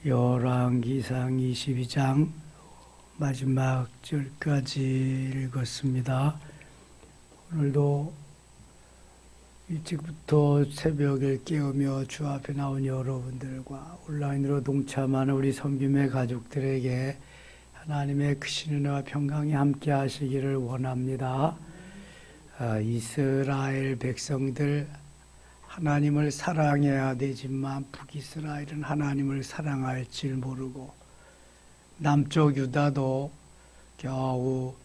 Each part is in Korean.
열왕기상 22장 마지막 절까지 읽었습니다. 오늘도 일찍부터 새벽을 깨우며 주 앞에 나온 여러분들과 온라인으로 동참하는 우리 섬김의 가족들에게 하나님의 크신 은혜와 평강이 함께 하시기를 원합니다. 이스라엘 백성들 하나님을 사랑해야 되지만 북이스라엘은 하나님을 사랑할 줄 모르고 남쪽 유다도 겨우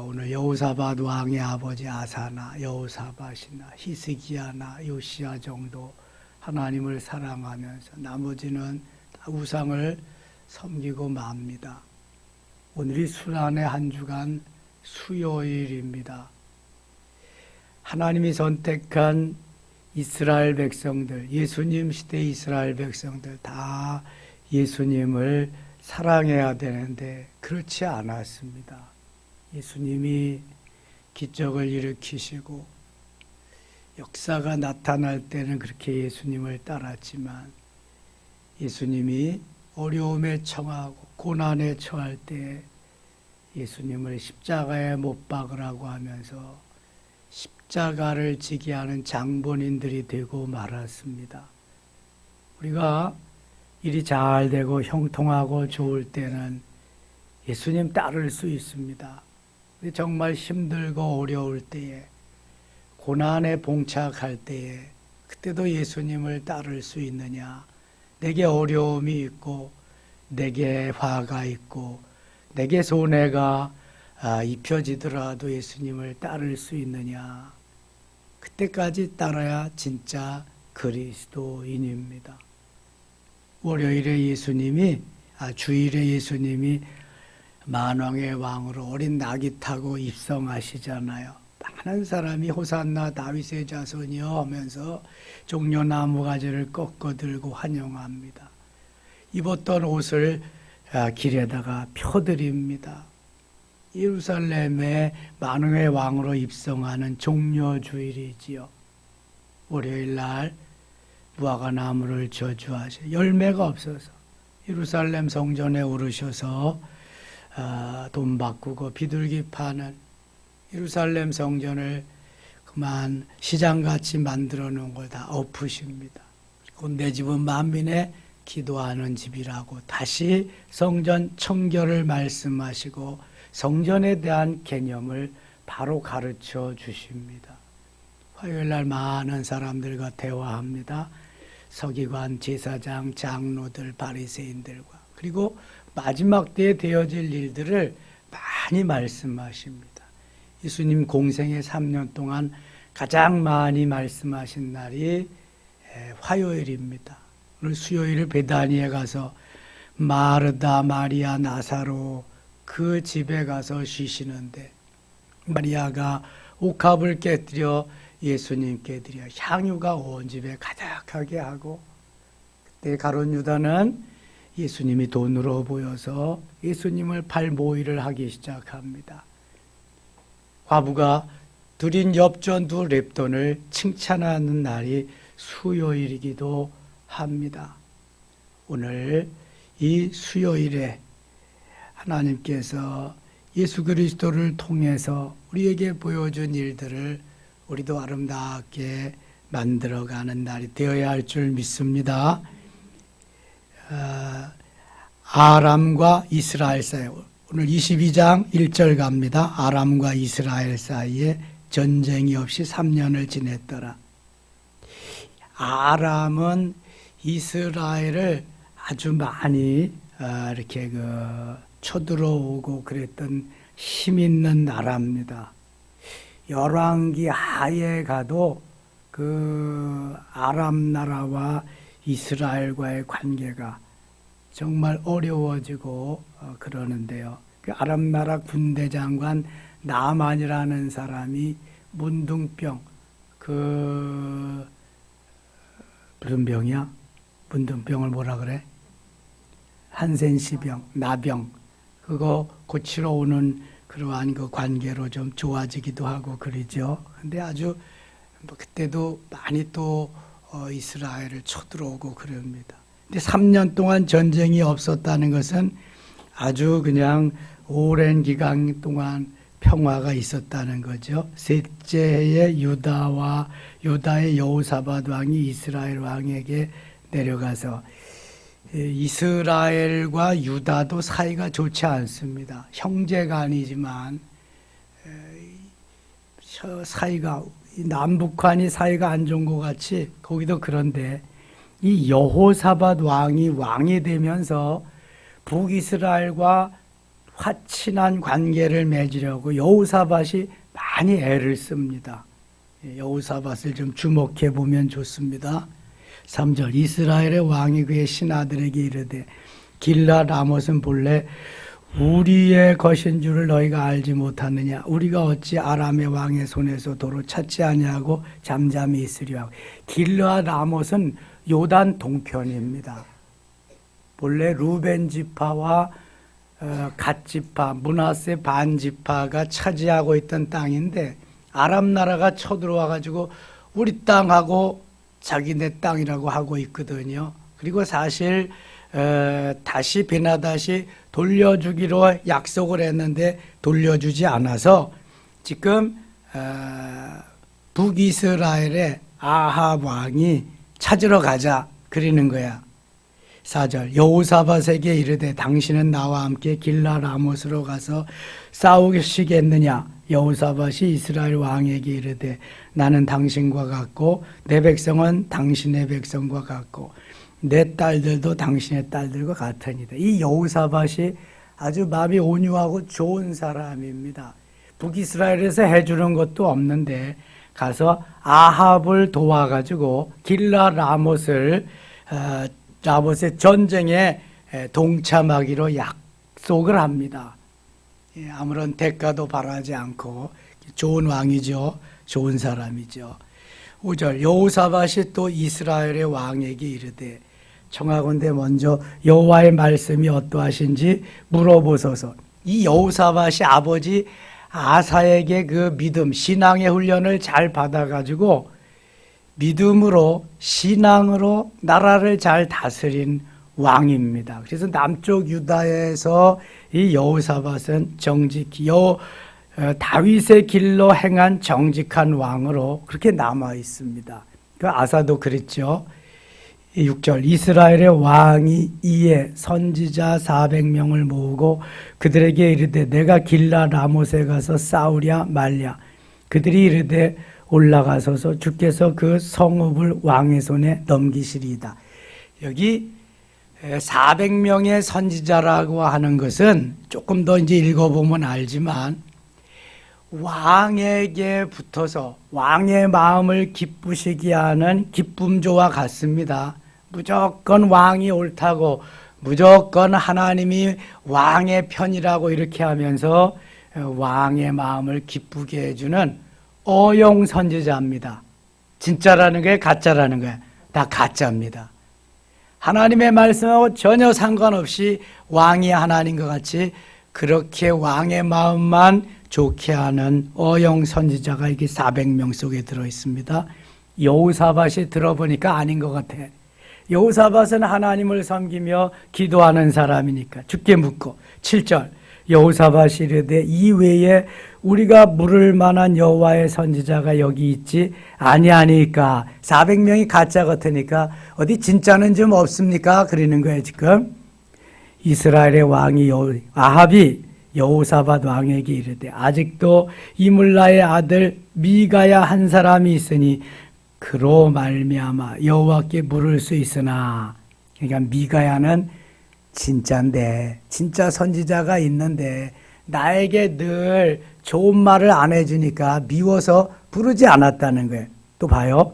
오늘 여호사밧 왕의 아버지 아사나 여호사밧이나 히스기야나 요시야 정도 하나님을 사랑하면서 나머지는 다 우상을 섬기고 맙니다. 오늘이 수란의 한 주간 수요일입니다. 하나님이 선택한 이스라엘 백성들, 예수님 시대 이스라엘 백성들 다 예수님을 사랑해야 되는데 그렇지 않았습니다. 예수님이 기적을 일으키시고 역사가 나타날 때는 그렇게 예수님을 따랐지만 예수님이 어려움에 처하고 고난에 처할 때 예수님을 십자가에 못 박으라고 하면서 십자가를 지게 하는 장본인들이 되고 말았습니다. 우리가 일이 잘 되고 형통하고 좋을 때는 예수님 따를 수 있습니다. 정말 힘들고 어려울 때에 고난에 봉착할 때에 그때도 예수님을 따를 수 있느냐? 내게 어려움이 있고 내게 화가 있고 내게 손해가 입혀지더라도 예수님을 따를 수 있느냐? 그때까지 따라야 진짜 그리스도인입니다. 월요일에 예수님이 주일에 예수님이 만왕의 왕으로 어린 나귀 타고 입성하시잖아요. 많은 사람이 호산나 다윗의 자손이여 하면서 종려나무 가지를 꺾어 들고 환영합니다. 입었던 옷을 길에다가 펴드립니다. 예루살렘에 만왕의 왕으로 입성하는 종려주일이지요. 월요일 날 무화과나무를 저주하셔 열매가 없어서 예루살렘 성전에 오르셔서 돈 바꾸고 비둘기 파는 예루살렘 성전을 그만 시장같이 만들어 놓은 걸 다 엎으십니다. 그리고 내 집은 만민의 기도하는 집이라고 다시 성전 청결을 말씀하시고 성전에 대한 개념을 바로 가르쳐 주십니다. 화요일 날 많은 사람들과 대화합니다. 서기관, 제사장, 장로들, 바리새인들과 그리고 마지막 때에 되어질 일들을 많이 말씀하십니다. 예수님 공생의 3년 동안 가장 많이 말씀하신 날이 화요일입니다. 오늘 수요일 베다니에 가서 마르다, 마리아, 나사로 그 집에 가서 쉬시는데 마리아가 옥합을 깨뜨려 예수님께 드려 향유가 온 집에 가득하게 하고 그때 가룟 유다는 예수님이 돈으로 보여서 예수님을 발모의를 하기 시작합니다. 과부가 드린 엽전 2렙돈을 칭찬하는 날이 수요일이기도 합니다. 오늘 이 수요일에 하나님께서 예수 그리스도를 통해서 우리에게 보여준 일들을 우리도 아름답게 만들어가는 날이 되어야 할 줄 믿습니다. 아람과 이스라엘 사이 오늘 22장 1절 갑니다. 아람과 이스라엘 사이에 전쟁이 없이 3년을 지냈더라. 아람은 이스라엘을 아주 많이 이렇게 쳐들어오고 그랬던 힘 있는 나라입니다. 열왕기 하에 가도 그 아람 나라와 이스라엘과의 관계가 정말 어려워지고 그러는데요. 그 아람 나라 군대 장관 나만이라는 사람이 문둥병, 무슨 병이야? 문둥병을 뭐라 그래? 한센시병, 나병, 그거 고치러 오는 그러한 그 관계로 좀 좋아지기도 하고 그러죠. 근데 아주 그때도 많이 또 이스라엘을 쳐들어오고 그럽니다. 근데 3년 동안 전쟁이 없었다는 것은 아주 그냥 오랜 기간 동안 평화가 있었다는 거죠. 셋째 해에 유다의 여호사밧 왕이 이스라엘 왕에게 내려가서, 이스라엘과 유다도 사이가 좋지 않습니다. 형제가 아니지만 사이가, 남북한이 사이가 안 좋은 것 같이 거기도 그런데, 이 여호사밧 왕이 되면서 북이스라엘과 화친한 관계를 맺으려고 여호사밧이 많이 애를 씁니다. 여호사밧을 좀 주목해 보면 좋습니다. 3절, 이스라엘의 왕이 그의 신하들에게 이르되 길랏 라못은 본래 우리의 것인 줄을 너희가 알지 못하느냐? 우리가 어찌 아람의 왕의 손에서 도로 찾지 아니하고 잠잠히 있으려 하고. 길랏 라못은 요단 동편입니다. 본래 루벤 지파와 갓 지파, 므낫세 반 지파가 차지하고 있던 땅인데, 아람 나라가 쳐들어와 가지고 우리 땅하고 자기네 땅이라고 하고 있거든요. 그리고 사실 다시 베나다시 돌려주기로 약속을 했는데 돌려주지 않아서 지금 북이스라엘의 아합 왕이 찾으러 가자 그러는 거야. 4절, 여호사밧에게 이르되 당신은 나와 함께 길랏 라못으로 가서 싸우시겠느냐? 여호사밧이 이스라엘 왕에게 이르되 나는 당신과 같고 내 백성은 당신의 백성과 같고 내 딸들도 당신의 딸들과 같으니라. 이 여호사밧이 아주 마음이 온유하고 좋은 사람입니다. 북이스라엘에서 해주는 것도 없는데 가서 아합을 도와가지고 길랏 라못의 전쟁에 동참하기로 약속을 합니다. 아무런 대가도 바라지 않고 좋은 왕이죠. 좋은 사람이죠. 5절, 여호사밧이 또 이스라엘의 왕에게 이르되 청하건대 먼저 여호와의 말씀이 어떠하신지 물어보소서. 이 여호사밧이 아버지 아사에게 그 믿음, 신앙의 훈련을 잘 받아가지고 믿음으로, 신앙으로 나라를 잘 다스린 왕입니다. 그래서 남쪽 유다에서 이 여호사밧은 정직히 다윗의 길로 행한 정직한 왕으로 그렇게 남아 있습니다. 그 아사도 그랬죠. 6절, 이스라엘의 왕이 이에 선지자 400명을 모으고 그들에게 이르되 내가 길랏 라못에 가서 싸우랴 말랴. 그들이 이르되 올라가소서, 주께서 그 성읍을 왕의 손에 넘기시리이다. 여기 400명의 선지자라고 하는 것은 조금 더 이제 읽어보면 알지만 왕에게 붙어서 왕의 마음을 기쁘시게 하는 기쁨조와 같습니다. 무조건 왕이 옳다고, 무조건 하나님이 왕의 편이라고 이렇게 하면서 왕의 마음을 기쁘게 해주는 어용 선지자입니다. 진짜라는 게 가짜라는 거야. 다 가짜입니다. 하나님의 말씀하고 전혀 상관없이 왕이 하나님과 같이 그렇게 왕의 마음만 좋게 하는 어용 선지자가 이게 400명 속에 들어있습니다. 여호사밧이 들어보니까 아닌 것 같아. 여호사밧은 하나님을 섬기며 기도하는 사람이니까 주께 묻고. 7절, 여호사밧이 이르되 이 외에 우리가 물을 만한 여호와의 선지자가 여기 있지 아니하니까. 400명이 가짜 같으니까 어디 진짜는 좀 없습니까? 그러는 거예요 지금. 이스라엘의 왕이 아합이 여호사밧 왕에게 이르되 아직도 이물라의 아들 미가야 한 사람이 있으니 그로 말미암아 여호와께 물을 수 있으나. 그러니까 미가야는 진짜인데, 진짜 선지자가 있는데 나에게 늘 좋은 말을 안 해주니까 미워서 부르지 않았다는 거예요. 또 봐요.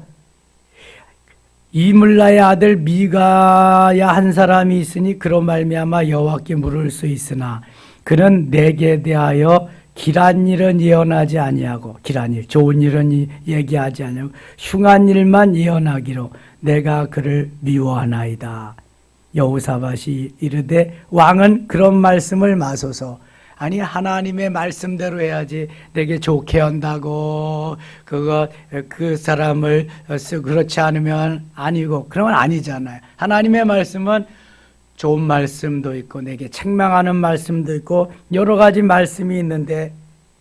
이물라의 아들 미가야 한 사람이 있으니 그로 말미암아 여호와께 물을 수 있으나 그는 내게 대하여 길한 일은 예언하지 아니하고, 길한 일, 좋은 일은 얘기하지 아니하고 흉한 일만 예언하기로 내가 그를 미워하나이다. 여호사밧이 이르되 왕은 그런 말씀을 마소서. 아니 하나님의 말씀대로 해야지 내게 좋게 한다고 그 사람을 그렇지 않으면 아니고 그러면 아니잖아요. 하나님의 말씀은 좋은 말씀도 있고 내게 책망하는 말씀도 있고 여러 가지 말씀이 있는데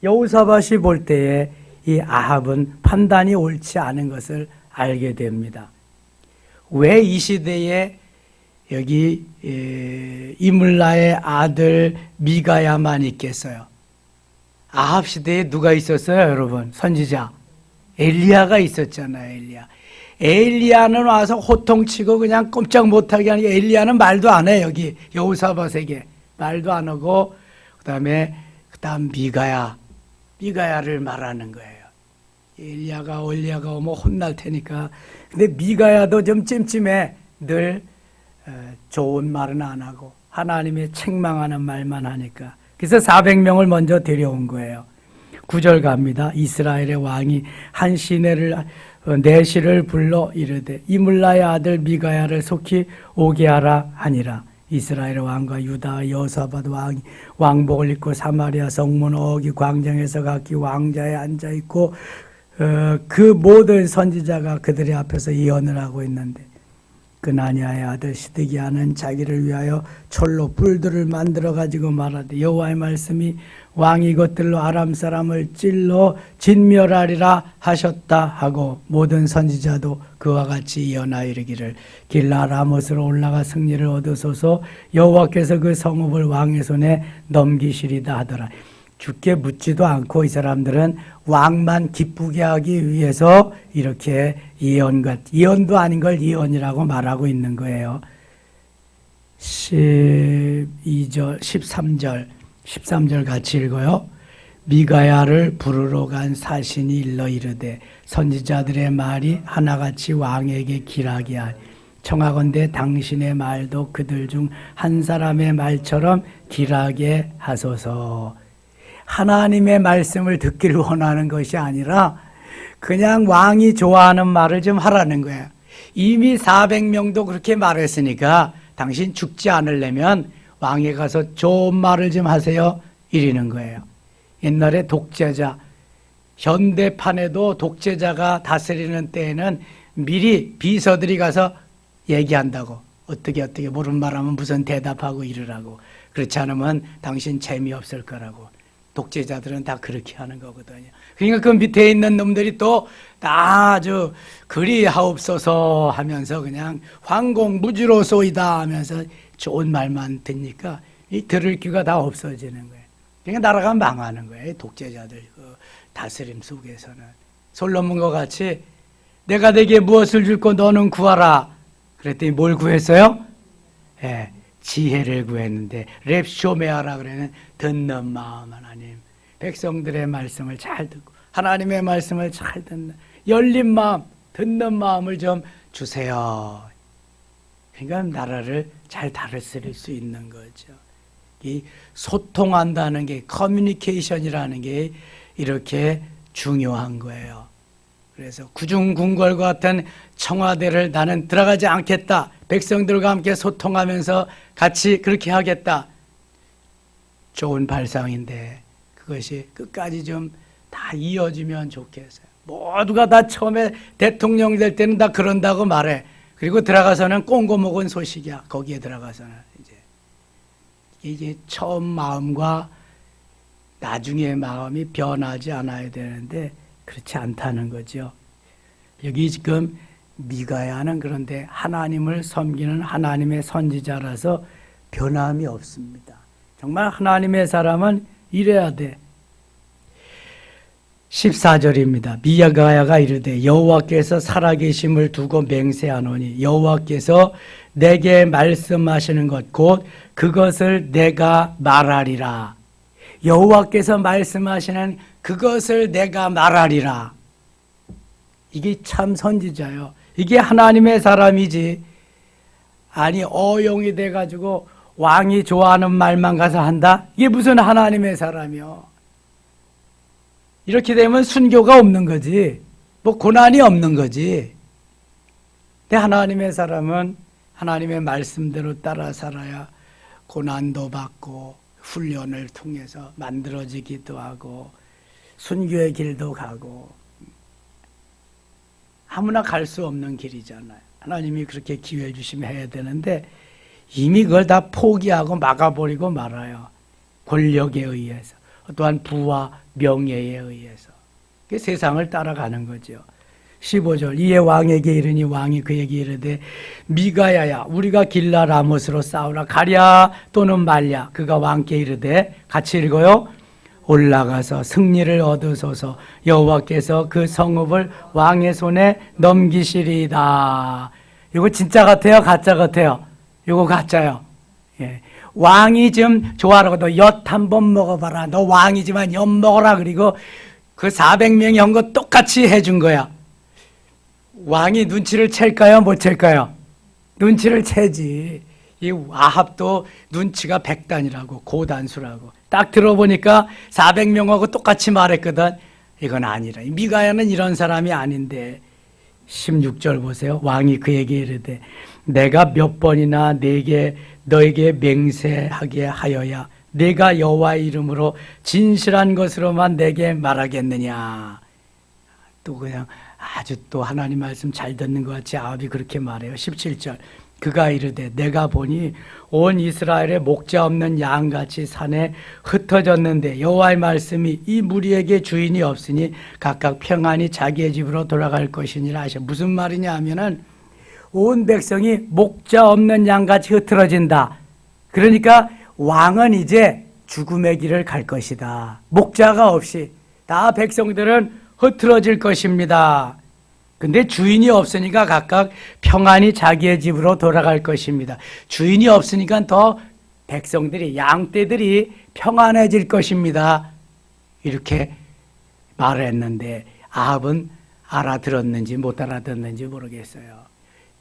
여호사밧이 볼 때에 이 아합은 판단이 옳지 않은 것을 알게 됩니다. 왜 이 시대에 여기 이물라의 아들 미가야만 있겠어요? 아합 시대에 누가 있었어요, 여러분? 선지자 엘리야가 있었잖아요. 엘리야는 와서 호통치고 그냥 꼼짝 못하게 하는 게, 엘리야는 말도 안 해. 여기 여호사밧에게 말도 안 하고 그다음 미가야를 말하는 거예요. 엘리야가 오면 혼날 테니까. 근데 미가야도 좀 찜찜해. 늘 좋은 말은 안 하고 하나님의 책망하는 말만 하니까. 그래서 400명을 먼저 데려온 거예요. 9절 갑니다. 이스라엘의 왕이 한 시내를 내시를 불러 이르되 이물라의 아들 미가야를 속히 오게 하라 하니라. 이스라엘 왕과 유다 여호사밧 왕이 왕복을 입고 사마리아 성문 어기 광장에서 각기 왕자에 앉아 있고 그 모든 선지자가 그들의 앞에서 예언을 하고 있는데 그나니아의 아들 시드기야는 자기를 위하여 철로 불들을 만들어 가지고 말하되 여호와의 말씀이 왕이 이것들로 아람 사람을 찔러 진멸하리라 하셨다 하고 모든 선지자도 그와 같이 예언하여 이르기를 길라 라못으로 올라가 승리를 얻으소서 여호와께서 그 성읍을 왕의 손에 넘기시리다 하더라. 죽게 묻지도 않고 이 사람들은 왕만 기쁘게 하기 위해서 이렇게 예언도 아닌 걸 예언이라고 말하고 있는 거예요. 13절 같이 읽어요. 미가야를 부르러 간 사신이 일러 이르되 선지자들의 말이 하나같이 왕에게 길하게 하니 청하건대 당신의 말도 그들 중 한 사람의 말처럼 길하게 하소서. 하나님의 말씀을 듣기를 원하는 것이 아니라 그냥 왕이 좋아하는 말을 좀 하라는 거예요. 이미 400명도 그렇게 말했으니까 당신 죽지 않으려면 왕에 가서 좋은 말을 좀 하세요. 이러는 거예요. 옛날에 독재자, 현대판에도 독재자가 다스리는 때에는 미리 비서들이 가서 얘기한다고. 어떻게 모르는 말하면 무슨 대답하고 이러라고. 그렇지 않으면 당신 재미없을 거라고. 독재자들은 다 그렇게 하는 거거든요. 그러니까 그 밑에 있는 놈들이 또 아주 그리하옵소서 하면서 그냥 황공무주로소이다 하면서 좋은 말만 듣니까 이 들을 귀가 다 없어지는 거예요. 그러니까 나라가 망하는 거예요. 독재자들 그 다스림 속에서는. 솔로몬과 같이 내가 내게 무엇을 줄고 너는 구하라. 그랬더니 뭘 구했어요? 예. 지혜를 구했는데 랩쇼메아라 그러는 듣는 마음 하나님 백성들의 말씀을 잘 듣고 하나님의 말씀을 잘 듣는 열린 마음 듣는 마음을 좀 주세요. 그러니까 나라를 잘 다스릴 수 있는 거죠. 이 소통한다는 게 커뮤니케이션이라는 게 이렇게 중요한 거예요. 그래서 구중궁궐과 같은 청와대를 나는 들어가지 않겠다. 백성들과 함께 소통하면서 같이 그렇게 하겠다. 좋은 발상인데 그것이 끝까지 좀 다 이어지면 좋겠어요. 모두가 다 처음에 대통령이 될 때는 다 그런다고 말해. 그리고 들어가서는 꽁고 먹은 소식이야. 거기에 들어가서는 이제 처음 마음과 나중의 마음이 변하지 않아야 되는데 그렇지 않다는 거죠. 여기 지금 미가야는 그런데 하나님을 섬기는 하나님의 선지자라서 변함이 없습니다. 정말 하나님의 사람은 이래야 돼. 14절입니다. 미가야가 이르되 여호와께서 살아계심을 두고 맹세하노니 여호와께서 내게 말씀하시는 것 곧 그것을 내가 말하리라. 여호와께서 말씀하시는 그것을 내가 말하리라. 이게 참 선지자요. 이게 하나님의 사람이지. 아니 어용이 돼가지고 왕이 좋아하는 말만 가서 한다? 이게 무슨 하나님의 사람이요. 이렇게 되면 순교가 없는 거지. 뭐 고난이 없는 거지. 근데 하나님의 사람은 하나님의 말씀대로 따라 살아야 고난도 받고 훈련을 통해서 만들어지기도 하고 순교의 길도 가고 아무나 갈 수 없는 길이잖아요. 하나님이 그렇게 기회 주시면 해야 되는데 이미 그걸 다 포기하고 막아버리고 말아요. 권력에 의해서, 또한 부와 명예에 의해서. 세상을 따라가는 거죠. 15절 이에 왕에게 이르니 왕이 그에게 이르되 미가야야 우리가 길라 라못으로 싸우라 가랴 또는 말랴. 그가 왕께 이르되 같이 읽어요. 올라가서 승리를 얻으소서 여호와께서 그 성읍을 왕의 손에 넘기시리이다. 이거 진짜 같아요? 가짜 같아요? 이거 가짜요. 예. 왕이 좀 좋아라고 너 엿 한 번 먹어봐라. 너 왕이지만 엿 먹어라. 그리고 그 400명이 한 거 똑같이 해준 거야. 왕이 눈치를 챌까요? 못 챌까요? 눈치를 채지. 이 아합도 눈치가 100단이라고 고단수라고. 딱 들어보니까 400명하고 똑같이 말했거든. 이건 아니라. 미가야는 이런 사람이 아닌데. 16절 보세요. 왕이 그에게 이르되 내가 몇 번이나 너에게 맹세하게 하여야 내가 여호와의 이름으로 진실한 것으로만 내게 말하겠느냐. 또 그냥 아주 또 하나님 말씀 잘 듣는 것 같이 아합이 그렇게 말해요. 17절 그가 이르되 내가 보니 온 이스라엘에 목자 없는 양같이 산에 흩어졌는데 여호와의 말씀이 이 무리에게 주인이 없으니 각각 평안히 자기의 집으로 돌아갈 것이니라 하셔. 무슨 말이냐 하면은 온 백성이 목자 없는 양같이 흩어진다. 그러니까 왕은 이제 죽음의 길을 갈 것이다. 목자가 없이 다 백성들은 흩어질 것입니다. 근데 주인이 없으니까 각각 평안히 자기의 집으로 돌아갈 것입니다. 주인이 없으니까 더 백성들이, 양떼들이 평안해질 것입니다. 이렇게 말을 했는데 아합은 알아들었는지 못 알아듣는지 모르겠어요.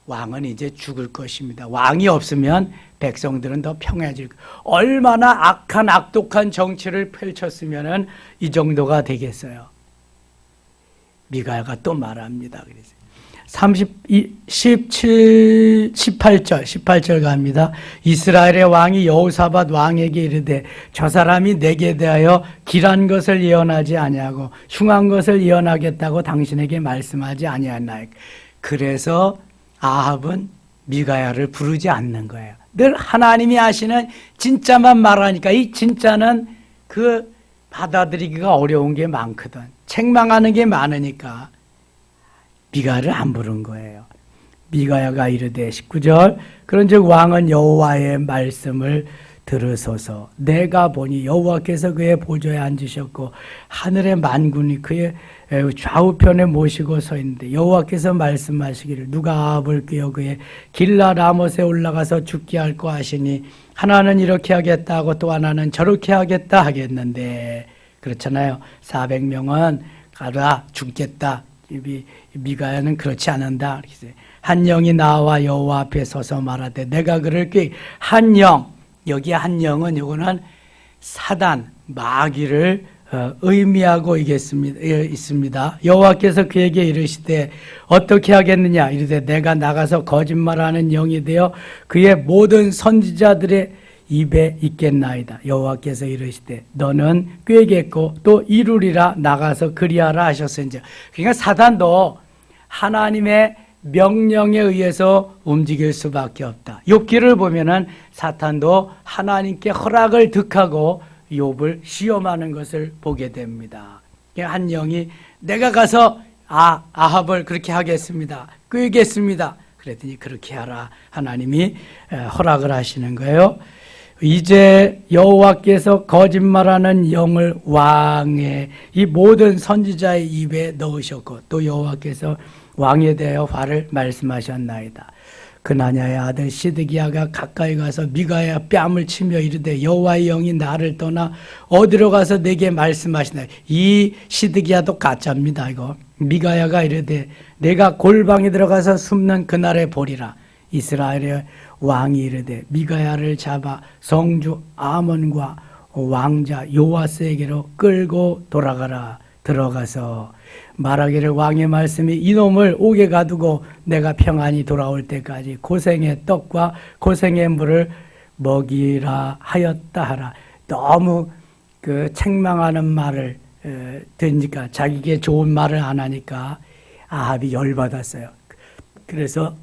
왕은 이제 죽을 것입니다. 왕이 없으면 백성들은 더 평안해질 것입니다. 얼마나 악한 악독한 정치를 펼쳤으면 이 정도가 되겠어요. 미가야가 또 말합니다. 그래서 18절 갑니다. 이스라엘의 왕이 여호사밧 왕에게 이르되 저 사람이 내게 대하여 길한 것을 예언하지 아니하고 흉한 것을 예언하겠다고 당신에게 말씀하지 아니하나이까. 그래서 아합은 미가야를 부르지 않는 거예요. 늘 하나님이 하시는 진짜만 말하니까 이 진짜는 그 받아들이기가 어려운 게 많거든. 책망하는 게 많으니까 미가야를 안 부른 거예요. 미가야가 이르되 19절 그런즉 왕은 여호와의 말씀을 들으소서. 내가 보니 여호와께서 그의 보좌에 앉으셨고 하늘의 만군이 그의 좌우편에 모시고 서 있는데 여호와께서 말씀하시기를 누가 아합을 꾀어 그의 길라 라못에 올라가서 죽게 할까 하시니 하나는 이렇게 하겠다 고 또 하나는 저렇게 하겠다 하겠는데 그렇잖아요. 400명은 가라 죽겠다. 미가야는 그렇지 않는다. 한 영이 나와 여호와 앞에 서서 말하되 내가 그를 한 영, 여기 한 영은 요거는 사단, 마귀를 의미하고 있습니다. 여호와께서 그에게 이르시되 어떻게 하겠느냐 이르되 내가 나가서 거짓말하는 영이 되어 그의 모든 선지자들의 입에 있겠나이다. 여호와께서 이르시되 너는 꾀겠고 또 이루리라 나가서 그리하라 하셨은지. 그러니까 사단도 하나님의 명령에 의해서 움직일 수밖에 없다. 욥기를 보면은 사탄도 하나님께 허락을 득하고 욥을 시험하는 것을 보게 됩니다. 한 영이 내가 가서 아합을 그렇게 하겠습니다. 꾀겠습니다. 그랬더니 그렇게 하라. 하나님이 허락을 하시는 거예요. 이제 여호와께서 거짓말하는 영을 왕의 이 모든 선지자의 입에 넣으셨고 또 여호와께서 왕에 대하여 화를 말씀하셨나이다. 그나냐의 아들 시드기야가 가까이 가서 미가야 뺨을 치며 이르되 여호와의 영이 나를 떠나 어디로 가서 내게 말씀하시나. 이 시드기야도 가짜입니다. 이거 미가야가 이르되 내가 골방에 들어가서 숨는 그날에 보리라. 이스라엘의 왕이 이르되 미가야를 잡아 성주 아몬과 왕자 요아스에게로 끌고 돌아가라. 들어가서 말하기를 왕의 말씀이 이놈을 옥에 가두고 내가 평안히 돌아올 때까지 고생의 떡과 고생의 물을 먹이라 하였다 하라. 너무 그 책망하는 말을 듣니까 자기에게 좋은 말을 안 하니까 아합이 열받았어요. 그래서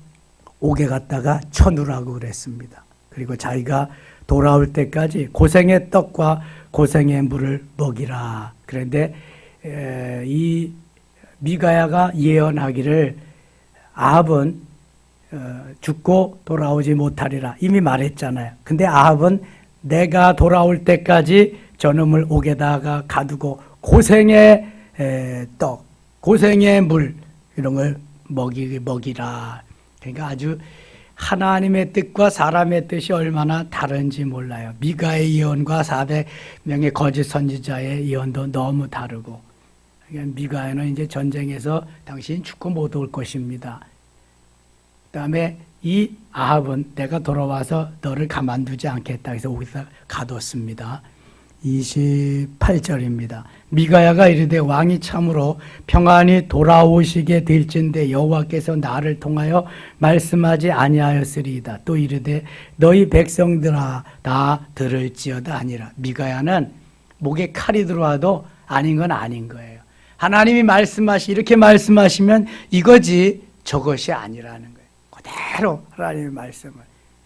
옥에 갔다가 쳐누라고 그랬습니다. 그리고 자기가 돌아올 때까지 고생의 떡과 고생의 물을 먹이라. 그런데 이 미가야가 예언하기를 아합은 죽고 돌아오지 못하리라 이미 말했잖아요. 근데 아합은 내가 돌아올 때까지 저놈을 옥에다가 가두고 고생의 떡, 고생의 물 이런 걸 먹이라. 그러니까 아주 하나님의 뜻과 사람의 뜻이 얼마나 다른지 몰라요. 미가의 예언과 400명의 거짓 선지자의 예언도 너무 다르고. 그러니까 미가는 이제 전쟁에서 당신 죽고 못 올 것입니다. 그다음에 이 아합은 내가 돌아와서 너를 가만두지 않겠다 해서 거기서 가뒀습니다. 28절입니다. 미가야가 이르되 왕이 참으로 평안히 돌아오시게 될진데 여호와께서 나를 통하여 말씀하지 아니하였으리이다. 또 이르되 너희 백성들아 다 들을지어다 아니라. 미가야는 목에 칼이 들어와도 아닌 건 아닌 거예요. 하나님이 이렇게 말씀하시면 이거지 저것이 아니라는 거예요. 그대로 하나님의 말씀을.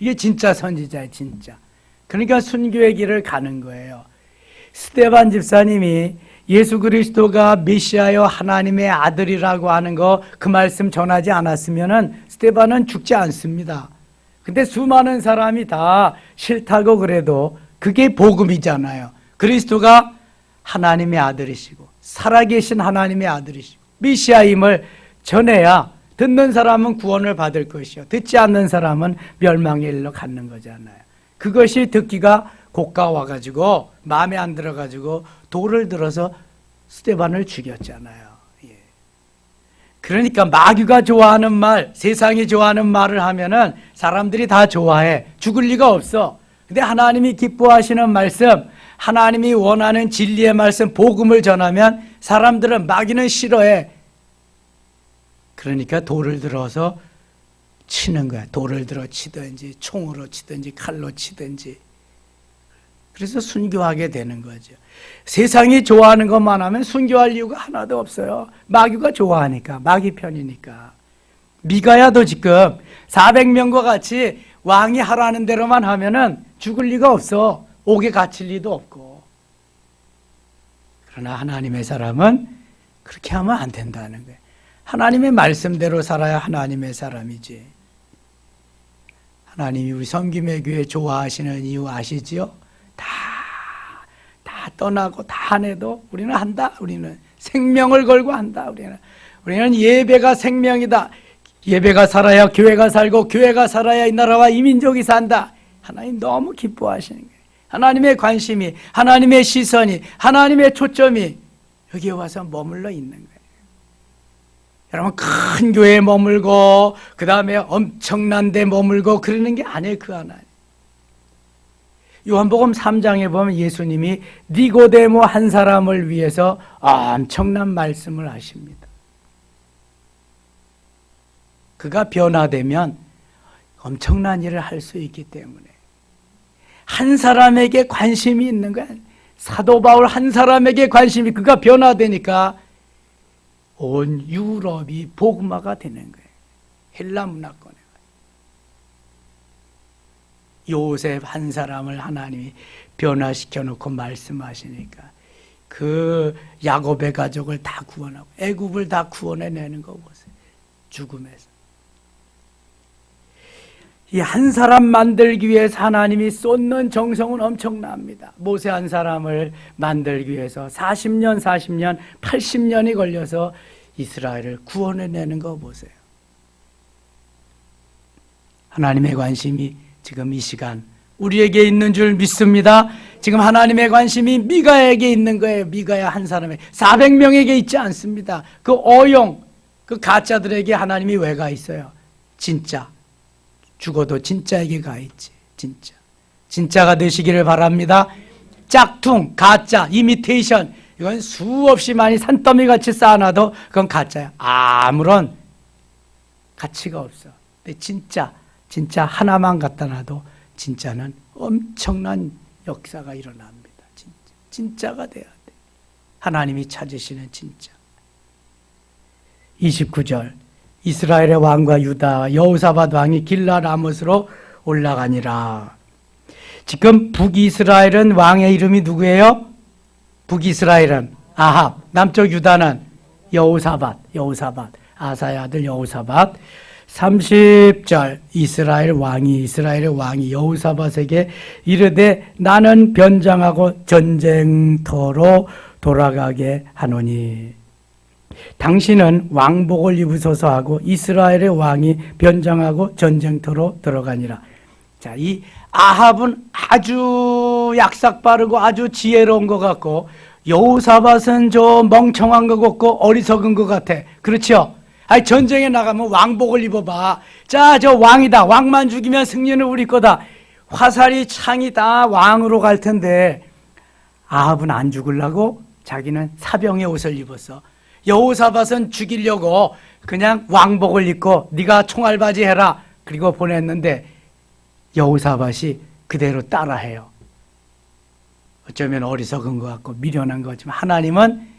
이게 진짜 선지자예요, 진짜. 그러니까 순교의 길을 가는 거예요. 스데반 집사님이 예수 그리스도가 메시아여 하나님의 아들이라고 하는 거 그 말씀 전하지 않았으면은 스데반은 죽지 않습니다. 근데 수많은 사람이 다 싫다고 그래도 그게 복음이잖아요. 그리스도가 하나님의 아들이시고 살아계신 하나님의 아들이시고 메시아임을 전해야 듣는 사람은 구원을 받을 것이요 듣지 않는 사람은 멸망의 일로 가는 거잖아요. 그것이 듣기가 고가와가지고 마음에 안 들어가지고 돌을 들어서 스데반을 죽였잖아요. 예. 그러니까 마귀가 좋아하는 말, 세상이 좋아하는 말을 하면은 사람들이 다 좋아해. 죽을 리가 없어. 근데 하나님이 기뻐하시는 말씀, 하나님이 원하는 진리의 말씀, 복음을 전하면 사람들은 마귀는 싫어해. 그러니까 돌을 들어서 치는 거야. 돌을 들어 치든지 총으로 치든지 칼로 치든지. 그래서 순교하게 되는 거죠. 세상이 좋아하는 것만 하면 순교할 이유가 하나도 없어요. 마귀가 좋아하니까, 마귀 편이니까. 미가야도 지금 400명과 같이 왕이 하라는 대로만 하면은 죽을 리가 없어. 옥에 갇힐 리도 없고. 그러나 하나님의 사람은 그렇게 하면 안 된다는 거예요. 하나님의 말씀대로 살아야 하나님의 사람이지. 하나님이 우리 섬김의 교회 좋아하시는 이유 아시지요? 다 떠나고 다 안 해도 우리는 한다. 우리는 생명을 걸고 한다. 우리는 예배가 생명이다. 예배가 살아야 교회가 살고 교회가 살아야 이 나라와 이 민족이 산다. 하나님 너무 기뻐하시는 거예요. 하나님의 관심이, 하나님의 시선이, 하나님의 초점이 여기에 와서 머물러 있는 거예요. 여러분 큰 교회에 머물고 그 다음에 엄청난 데 머물고 그러는 게 아니에요. 그 하나님. 요한복음 3장에 보면 예수님이 니고데모 한 사람을 위해서 엄청난 말씀을 하십니다. 그가 변화되면 엄청난 일을 할 수 있기 때문에 한 사람에게 관심이 있는 거야. 사도 바울 한 사람에게 관심이 그가 변화되니까 온 유럽이 복음화가 되는 거예요. 헬라 문화권에. 요셉 한 사람을 하나님이 변화시켜 놓고 말씀하시니까 그 야곱의 가족을 다 구원하고 애굽을 다 구원해내는 거 보세요. 죽음에서. 이 한 사람 만들기 위해서 하나님이 쏟는 정성은 엄청납니다. 모세 한 사람을 만들기 위해서 40년, 80년이 걸려서 이스라엘을 구원해내는 거 보세요. 하나님의 관심이 지금 이 시간 우리에게 있는 줄 믿습니다. 지금 하나님의 관심이 미가에게 있는 거예요. 미가야 한 사람에 400명에게 있지 않습니다. 그 어용, 그 가짜들에게 하나님이 왜 가 있어요? 진짜. 죽어도 진짜에게 가 있지. 진짜. 진짜가 되시기를 바랍니다. 짝퉁, 가짜, 이미테이션 이건 수없이 많이 산더미같이 쌓아놔도 그건 가짜야. 아무런 가치가 없어. 근데 진짜 하나만 갖다 놔도 진짜는 엄청난 역사가 일어납니다. 진짜가 돼야 돼. 하나님이 찾으시는 진짜. 29절 이스라엘의 왕과 유다 여호사밧 왕이 길라라못으로 올라가니라. 지금 북이스라엘은 왕의 이름이 누구예요? 북이스라엘은 아합, 남쪽 유다는 여호사밧, 아사의 아들 여호사밧. 30절 이스라엘의 왕이 여호사밧에게 이르되 나는 변장하고 전쟁터로 돌아가게 하노니 당신은 왕복을 입으소서 하고 이스라엘의 왕이 변장하고 전쟁터로 들어가니라. 자, 이 아합은 아주 약삭 빠르고 아주 지혜로운 것 같고 여호사밧은 저 멍청한 것 같고 어리석은 것 같아. 그렇죠? 아니 전쟁에 나가면 왕복을 입어봐. 자, 저 왕이다. 왕만 죽이면 승리는 우리 거다. 화살이 창이 다 왕으로 갈 텐데 아합은 안 죽으려고 자기는 사병의 옷을 입었어. 여호사밧은 죽이려고 그냥 왕복을 입고 네가 총알바지 해라 그리고 보냈는데 여호사밧이 그대로 따라해요. 어쩌면 어리석은 것 같고 미련한 거지만 하나님은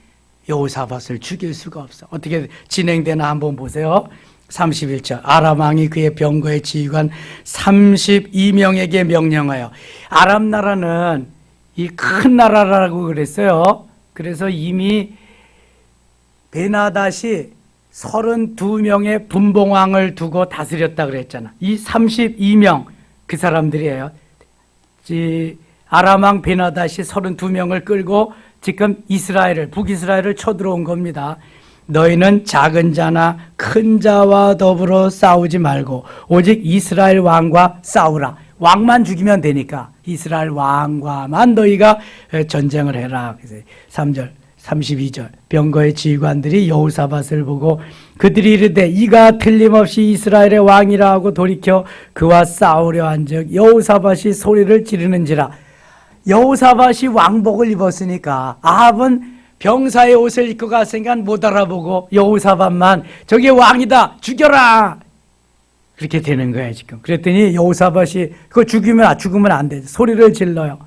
여호사밧을 죽일 수가 없어. 어떻게 진행되나 한번 보세요. 31절 아람 왕이 그의 병거의 지휘관 32명에게 명령하여 아람 나라는 이 큰 나라라고 그랬어요. 그래서 이미 베나닷이 32명의 분봉왕을 두고 다스렸다 그랬잖아. 이 32명 그 사람들이에요. 아람왕 베나닷이 32명을 끌고 지금 북이스라엘을 쳐들어온 겁니다. 너희는 작은 자나 큰 자와 더불어 싸우지 말고 오직 이스라엘 왕과 싸우라. 왕만 죽이면 되니까 이스라엘 왕과만 너희가 전쟁을 해라. 3절 32절 병거의 지휘관들이 여호사밧을 보고 그들이 이르되 이가 틀림없이 이스라엘의 왕이라 하고 돌이켜 그와 싸우려 한즉 여호사밧이 소리를 지르는지라. 여호사밧이 왕복을 입었으니까 아합은 병사의 옷을 입고 갔으니까 못 알아보고 여호사밧만 저게 왕이다 죽여라 그렇게 되는 거예요 지금. 그랬더니 여호사밧이 그거 죽으면 안 돼. 소리를 질러요.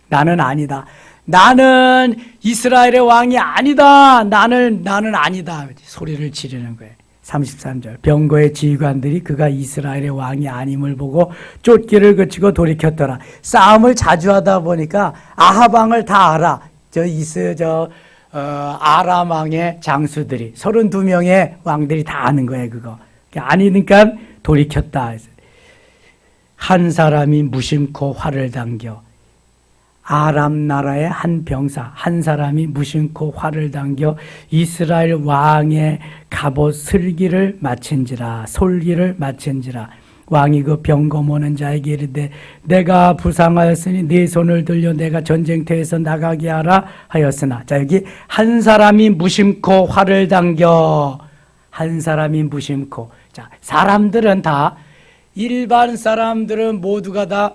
나는 아니다. 나는 이스라엘의 왕이 아니다. 나는 아니다. 소리를 지르는 거예요. 33절 병거의 지휘관들이 그가 이스라엘의 왕이 아님을 보고 쫓기를 그치고 돌이켰더라. 싸움을 자주 하다 보니까 아합 왕을 다 알아. 아람 왕의 장수들이 32명의 왕들이 다 아는 거예요. 그거 아니니까 돌이켰다. 한 사람이 무심코 활을 당겨 아람 나라의 한 병사 한 사람이 무심코 활을 당겨 이스라엘 왕의 갑옷 솔기를 마친지라. 왕이 그 병거 모는 자에게 이르되 내가 부상하였으니 네 손을 들려 내가 전쟁터에서 나가게 하라 하였으나. 자, 여기 한 사람이 무심코 활을 당겨. 한 사람이 무심코. 자, 사람들은 다 일반 사람들은 모두가 다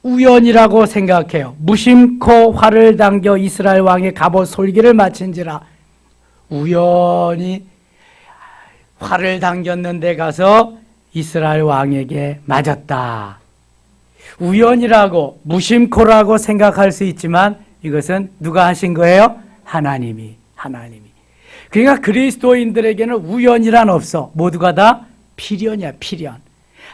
우연이라고 생각해요. 무심코 활을 당겨 이스라엘 왕의 갑옷 솔기를 마친지라. 우연히 활을 당겼는데 가서 이스라엘 왕에게 맞았다. 우연이라고 무심코라고 생각할 수 있지만 이것은 누가 하신 거예요? 하나님이. 그러니까 그리스도인들에게는 우연이란 없어. 모두가 다 필연이야. 필연.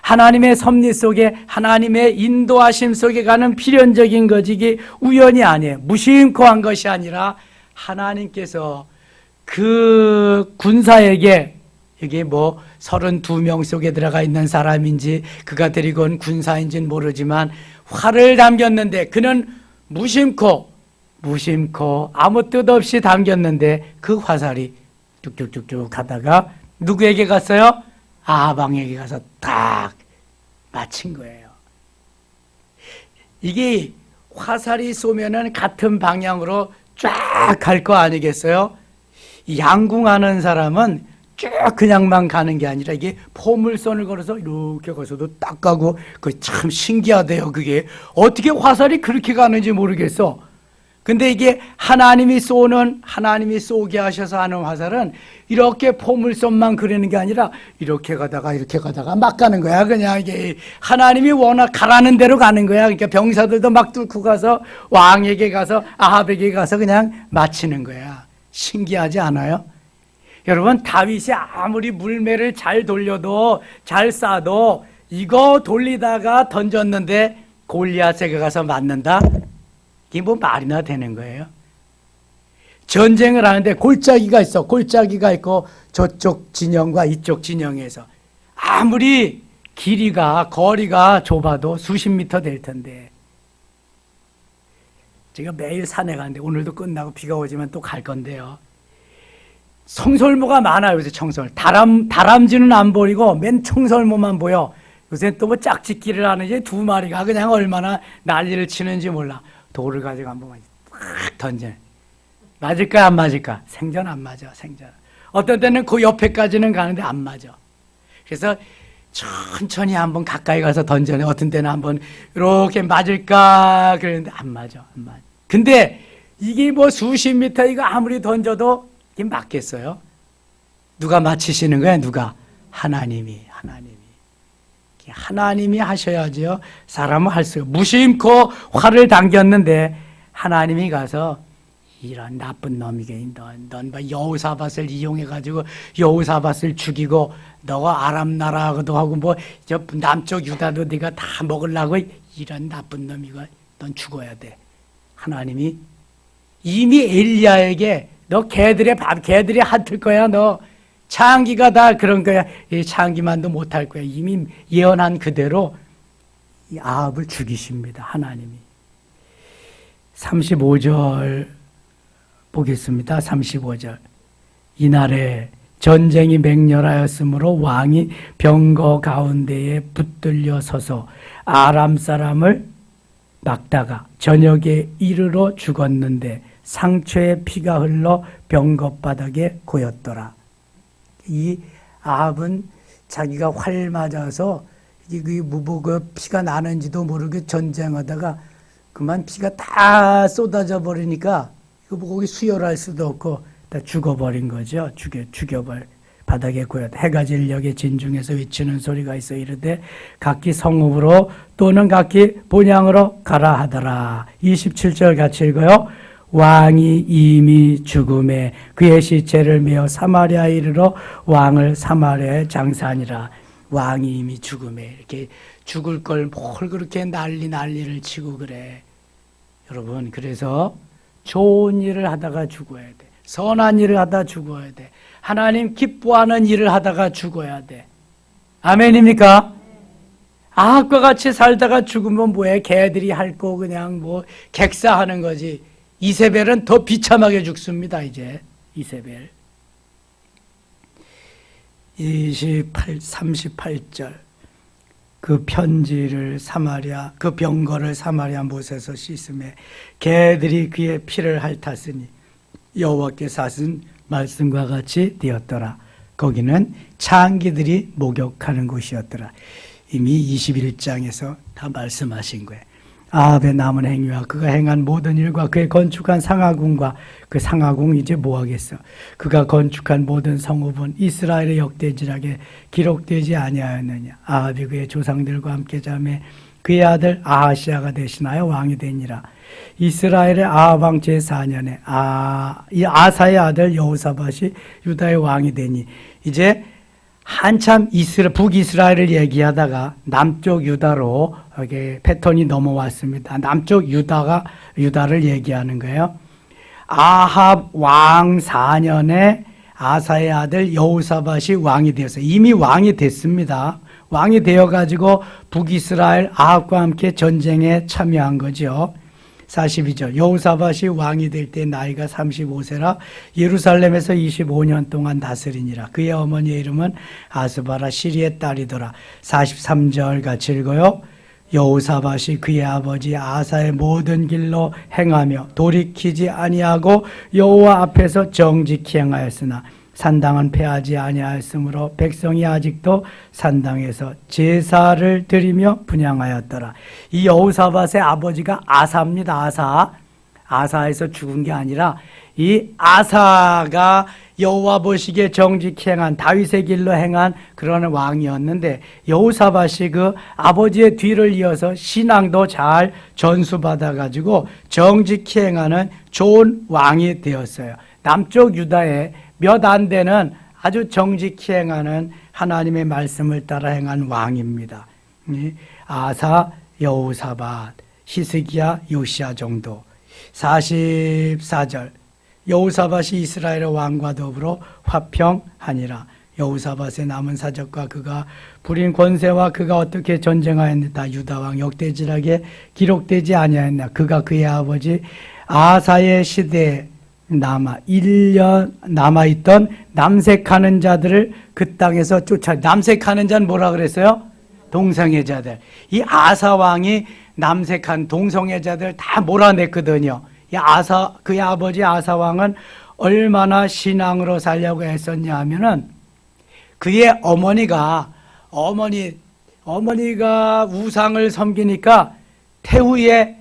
하나님의 섭리 속에 하나님의 인도하심 속에 가는 필연적인 것이 이게 우연이 아니에요. 무심코 한 것이 아니라 하나님께서 그 군사에게 이게 32명 속에 들어가 있는 사람인지 그가 데리고 온 군사인지는 모르지만 활을 당겼는데 그는 무심코 아무 뜻 없이 당겼는데 그 화살이 쭉쭉쭉쭉 가다가 누구에게 갔어요? 아합 왕에게 가서 딱 맞힌 거예요. 이게 화살이 쏘면은 같은 방향으로 쫙 갈 거 아니겠어요? 양궁하는 사람은 쭉 그냥만 가는 게 아니라 이게 포물선을 걸어서 이렇게 가서도 딱 가고 그 참 신기하대요. 그게 어떻게 화살이 그렇게 가는지 모르겠어. 근데 이게 하나님이 쏘게 하셔서 하는 화살은 이렇게 포물선만 그리는 게 아니라 이렇게 가다가 막 가는 거야. 그냥 이게 하나님이 워낙 가라는 대로 가는 거야. 그러니까 병사들도 막 뚫고 가서 왕에게 가서 아합에게 가서 그냥 맞히는 거야. 신기하지 않아요? 여러분, 다윗이 아무리 물매를 잘 돌려도 잘 쏴도 이거 돌리다가 던졌는데 골리앗에게 가서 맞는다? 이게 뭐 말이나 되는 거예요? 전쟁을 하는데 골짜기가 있어. 골짜기가 있고 저쪽 진영과 이쪽 진영에서 아무리 거리가 좁아도 수십 미터 될 텐데, 제가 매일 산에 가는데 오늘도 끝나고 비가 오지만 또 갈 건데요. 청설모가 많아요. 요새 청설. 다람쥐는 안 보이고 맨 청설모만 보여. 요새 또 뭐 짝짓기를 하는지 두 마리가 그냥 얼마나 난리를 치는지 몰라. 돌을 가지고 한 번만 확 던져. 맞을까 안 맞을까? 생전 안 맞아. 생전. 어떤 때는 그 옆에까지는 가는데 안 맞아. 그래서 천천히 한번 가까이 가서 던져내. 어떤 때는 한번 이렇게 맞을까 그러는데 안 맞아. 안 맞아. 근데 이게 뭐 수십 미터 이거 아무리 던져도 이게 맞겠어요? 누가 맞히시는 거야? 누가? 하나님이. 하나님이 하셔야지요. 사람은 할 수. 무심코 활을 당겼는데 하나님이 가서 이런 나쁜 놈이게 넌 여호사밧을 이용해가지고 여호사밧을 죽이고 너가 아람 나라도 하고 뭐 저 남쪽 유다도 네가 다 먹으려고 이런 나쁜 놈이가 넌 죽어야 돼. 하나님이 이미 엘리야에게 너 개들이 핥을 거야. 너 창기가 다 그런 거야. 이 창기만도 못할 거야. 이미 예언한 그대로 이 아합을 죽이십니다. 하나님이. 35절 보겠습니다. 35절. 이날에 전쟁이 맹렬하였으므로 왕이 병거 가운데에 붙들려 서서 아람 사람을 막다가 저녁에 이르러 죽었는데 상처에 피가 흘러 병거 바닥에 고였더라. 이 아합은 자기가 활 맞아서 그 피가 나는지도 모르게 전쟁하다가 그만 피가 다 쏟아져 버리니까 이거 거기 수혈할 수도 없고 다 죽어버린 거죠. 죽여버려 바닥에 고였다. 해가 진녘에 진중에서 외치는 소리가 있어 이르되 각기 성읍으로 또는 각기 본향으로 가라 하더라. 27절 같이 읽어요. 왕이 이미 죽음에 그의 시체를 메어 사마리아에 이르러 왕을 사마리아에 장사하니라. 왕이 이미 죽음에 이렇게 죽을 걸 뭘 그렇게 난리를 치고 그래. 여러분, 그래서 좋은 일을 하다가 죽어야 돼. 선한 일을 하다 죽어야 돼. 하나님 기뻐하는 일을 하다가 죽어야 돼. 아멘입니까? 아합과 같이 살다가 죽으면 뭐해? 개들이 핥고 그냥 뭐 객사하는 거지. 이세벨은 더 비참하게 죽습니다. 이제 이세벨 38절 그 편지를 그 병거를 사마리아 못에서 씻음에 개들이 그의 피를 핥았으니 여호와께서 하신 말씀과 같이 되었더라. 거기는 창기들이 목욕하는 곳이었더라. 이미 21장에서 다 말씀하신 거예요. 아합의 남은 행위와 그가 행한 모든 일과 그의 건축한 상하궁과 그 상하궁 이제 뭐 하겠어? 그가 건축한 모든 성읍은 이스라엘의 역대지락에 기록되지 아니하였느냐? 아합이 그의 조상들과 함께 자매 그의 아들 아하시아가 대신하여 왕이 되니라. 이스라엘의 아합 왕 제4년에 이 아사의 아들 여호사밧이 유다의 왕이 되니 이제 한참 북이스라엘을 얘기하다가 남쪽 유다로 이게 패턴이 넘어왔습니다. 남쪽 유다를 얘기하는 거예요. 아합 왕 4년에 아사의 아들 여호사밧이 왕이 되었어요. 이미 왕이 됐습니다. 왕이 되어가지고 북이스라엘 아합과 함께 전쟁에 참여한 거죠. 42절 여호사밧이 왕이 될 때 나이가 35세라 예루살렘에서 25년 동안 다스리니라. 그의 어머니의 이름은 아스바라 시리의 딸이더라. 43절 같이 읽어요. 여호사밧이 그의 아버지 아사의 모든 길로 행하며 돌이키지 아니하고 여호와 앞에서 정직히 행하였으나 산당은 폐하지 아니하였으므로 백성이 아직도 산당에서 제사를 드리며 분향하였더라. 이 여호사밧의 아버지가 아사입니다. 아사에서 죽은 게 아니라 이 아사가 여호와 보시기에 정직히 행한 다윗의 길로 행한 그런 왕이었는데 여호사밧이 그 아버지의 뒤를 이어서 신앙도 잘 전수받아 가지고 정직히 행하는 좋은 왕이 되었어요. 남쪽 유다에 몇 안 되는 아주 정직히 행하는 하나님의 말씀을 따라 행한 왕입니다. 아사, 여호사밧, 히스기야, 요시야 정도. 44절 여호사밧이 이스라엘 왕과 더불어 화평하니라. 여호사밧의 남은 사적과 그가 부린 권세와 그가 어떻게 전쟁하였느냐 다 유다 왕 역대지락에 기록되지 아니하였나. 그가 그의 아버지 아사의 시대에 1년 남아있던 남색하는 자들을 그 땅에서 남색하는 자는 뭐라 그랬어요? 동성애자들. 이 아사 왕이 남색한 동성애자들 다 몰아냈거든요. 그의 아버지 아사 왕은 얼마나 신앙으로 살려고 했었냐 하면은 그의 어머니가 우상을 섬기니까 태후의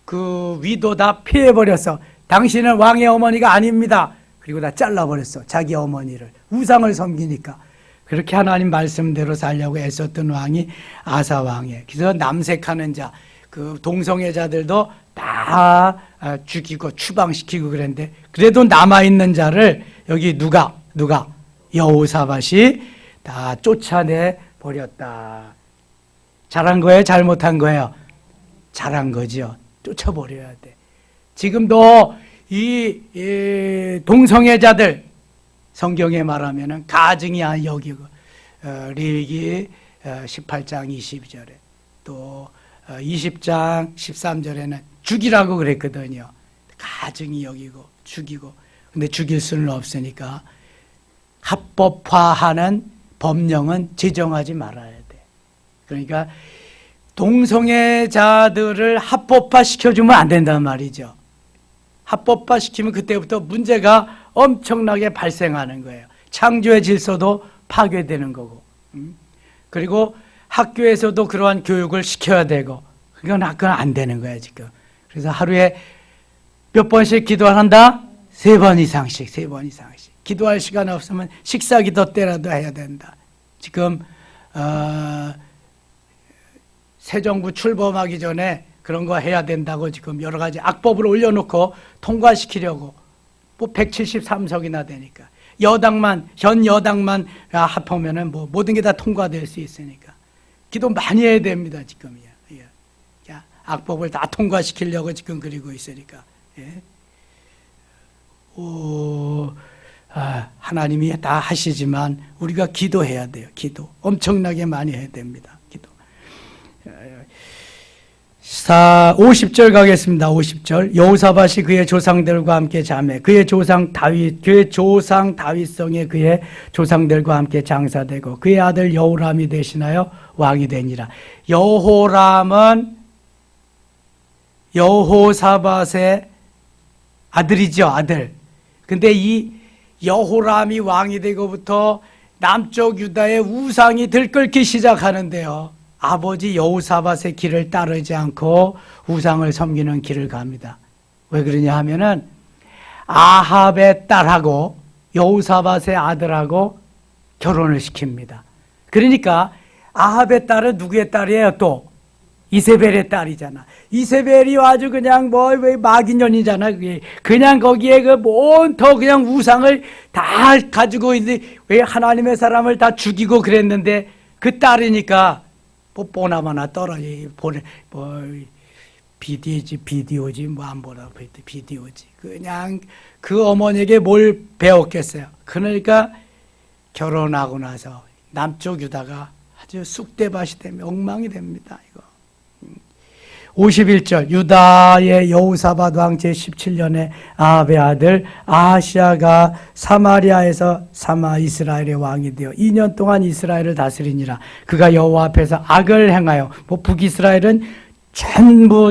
그 위도 다 피해버렸어. 당신은 왕의 어머니가 아닙니다. 그리고 다 잘라버렸어. 자기 어머니를. 우상을 섬기니까. 그렇게 하나님 말씀대로 살려고 애썼던 왕이 아사 왕이에요. 그래서 남색하는 자, 그 동성애자들도 다 죽이고 추방시키고 그랬는데 그래도 남아있는 자를 여기 누가 여호사밧이 다 쫓아내 버렸다. 잘한 거예요? 잘못한 거예요? 잘한 거죠. 쫓아버려야 돼. 지금도 이 동성애자들 성경에 말하면은 가증이 여기고 레위기 18장 22절에 또 20장 13절에는 죽이라고 그랬거든요. 가증이 여기고 죽이고. 근데 죽일 수는 없으니까 합법화하는 법령은 제정하지 말아야 돼. 그러니까 동성애자들을 합법화 시켜주면 안 된단 말이죠. 합법화 시키면 그때부터 문제가 엄청나게 발생하는 거예요. 창조의 질서도 파괴되는 거고. 그리고 학교에서도 그러한 교육을 시켜야 되고. 그건 안 되는 거야 지금. 그래서 하루에 몇 번씩 기도한다? 3번 이상씩. 기도할 시간 없으면 식사 기도 때라도 해야 된다. 지금 새 정부 출범하기 전에 그런 거 해야 된다고 지금 여러 가지 악법을 올려놓고 통과시키려고. 뭐 173석이나 되니까. 현 여당만 합하면은 뭐 모든 게 다 통과될 수 있으니까. 기도 많이 해야 됩니다, 지금이야. 예. 악법을 다 통과시키려고 지금 그리고 있으니까. 예. 하나님이 다 하시지만 우리가 기도해야 돼요. 기도. 엄청나게 많이 해야 됩니다. 기도. 50절 가겠습니다. 50절. 여호사밧이 그의 조상들과 함께 자매 그의 조상 다윗성에 그의 조상들과 함께 장사되고 그의 아들 여호람이 대신하여 왕이 되니라. 여호람은 여호사밧의 아들이죠. 아들. 근데 이 여호람이 왕이 되고부터 남쪽 유다의 우상이 들끓기 시작하는데요. 아버지 여호사밧의 길을 따르지 않고 우상을 섬기는 길을 갑니다. 왜 그러냐 하면은 아합의 딸하고 여호사밧의 아들하고 결혼을 시킵니다. 그러니까 아합의 딸은 누구의 딸이에요? 또 이세벨의 딸이잖아. 이세벨이 아주 그냥 왜 마귀년이잖아. 그냥 거기에 온통 그냥 우상을 다 가지고 있는데 왜 하나님의 사람을 다 죽이고 그랬는데 그 딸이니까 뽀나마나 떨어지 비디오지 뭐 안 보라고 했대. 비디오지. 그냥 그 어머니에게 뭘 배웠겠어요. 그러니까 결혼하고 나서 남쪽 유다가 아주 쑥대밭이 되면 엉망이 됩니다. 이거. 51절 유다의 여호사밧 왕 제17년에 아합의 아들 아하시아가 사마리아에서 이스라엘의 왕이 되어 2년 동안 이스라엘을 다스리니라. 그가 여호와 앞에서 악을 행하여 북이스라엘은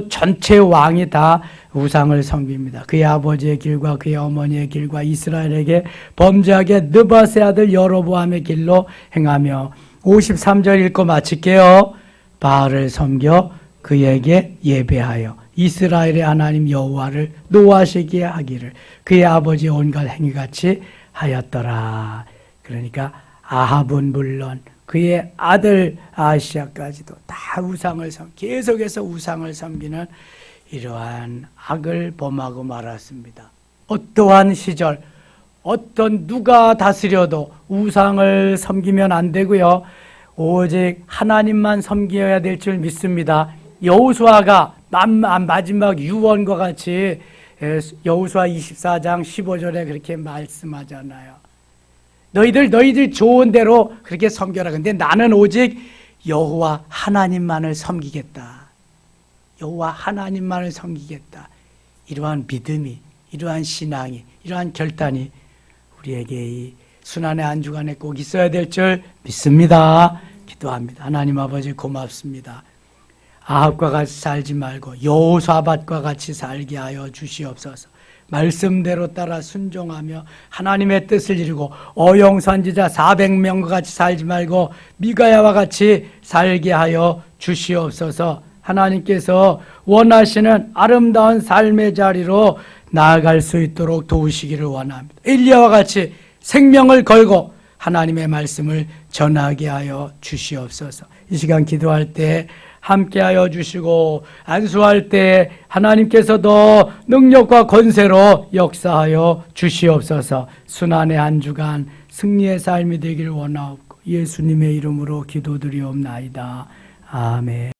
전체 왕이 다 우상을 섬깁니다. 그의 아버지의 길과 그의 어머니의 길과 이스라엘에게 범죄하게 느밧의 아들 여로보암의 길로 행하며 53절 읽고 마칠게요. 바알을 섬겨 그에게 예배하여 이스라엘의 하나님 여호와를 노하시게 하기를 그의 아버지 온갖 행위같이 하였더라. 그러니까 아합은 물론 그의 아들 아하시야까지도 다 계속해서 우상을 섬기는 이러한 악을 범하고 말았습니다. 어떠한 시절, 누가 다스려도 우상을 섬기면 안 되고요. 오직 하나님만 섬겨야 될 줄 믿습니다. 여호수아가 마지막 유언과 같이 여호수아 24장 15절에 그렇게 말씀하잖아요. 너희들 좋은 대로 그렇게 섬겨라. 근데 나는 오직 여호와 하나님만을 섬기겠다. 여호와 하나님만을 섬기겠다. 이러한 믿음이, 이러한 신앙이, 이러한 결단이 우리에게 이 순환의 한 주간에 꼭 있어야 될 줄 믿습니다. 기도합니다. 하나님 아버지 고맙습니다. 아합과 같이 살지 말고 여호사밧과 같이 살게 하여 주시옵소서. 말씀대로 따라 순종하며 하나님의 뜻을 이루고 어용선지자 400명과 같이 살지 말고 미가야와 같이 살게 하여 주시옵소서. 하나님께서 원하시는 아름다운 삶의 자리로 나아갈 수 있도록 도우시기를 원합니다. 엘리야와 같이 생명을 걸고 하나님의 말씀을 전하게 하여 주시옵소서. 이 시간 기도할 때 함께하여 주시고 안수할 때 하나님께서도 능력과 권세로 역사하여 주시옵소서. 순환의 한 주간 승리의 삶이 되기를 원하옵고 예수님의 이름으로 기도드리옵나이다. 아멘.